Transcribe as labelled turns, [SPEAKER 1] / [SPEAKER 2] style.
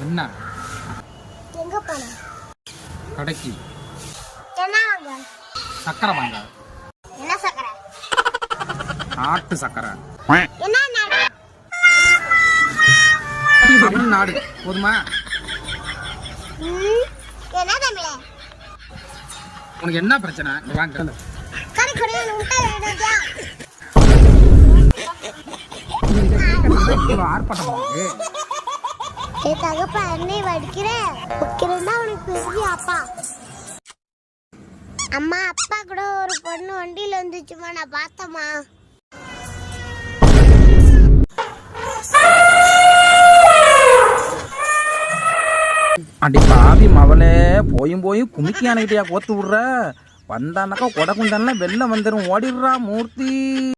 [SPEAKER 1] என்ன
[SPEAKER 2] எங்க போன?
[SPEAKER 1] கடைக்கு.
[SPEAKER 2] என்ன வாங்க?
[SPEAKER 1] சக்கரை வாங்க.
[SPEAKER 2] என்ன சக்கரை?
[SPEAKER 1] நாட்டு சக்கரை.
[SPEAKER 2] என்ன நாடு?
[SPEAKER 1] தமிழ்நாடு. போதுமா?
[SPEAKER 2] என்ன தமிழ?
[SPEAKER 1] உனக்கு என்ன பிரச்சனை? வாங்க.
[SPEAKER 2] கறி கறியா முட்டை வேணும்டா.
[SPEAKER 1] ஆர்ப்பாட்டம் பண்ணுது.
[SPEAKER 2] ஏ தகப்பா அண்ணே வைக்கிறேன்னா உனக்கு பெரிய அப்பா. அம்மா அப்பா கூட ஒரு பொண்ணு வண்டியில வந்துச்சுமா, நான் பார்த்தம்மா.
[SPEAKER 3] அடி பாவி மவளே, போயும் குமிக்கி அணைக்கிட்டியா கோத்து விடுற. வந்தானாக்கா கொடை குந்தான்லாம் வெளில வந்துடும். ஓடிடுறா மூர்த்தி.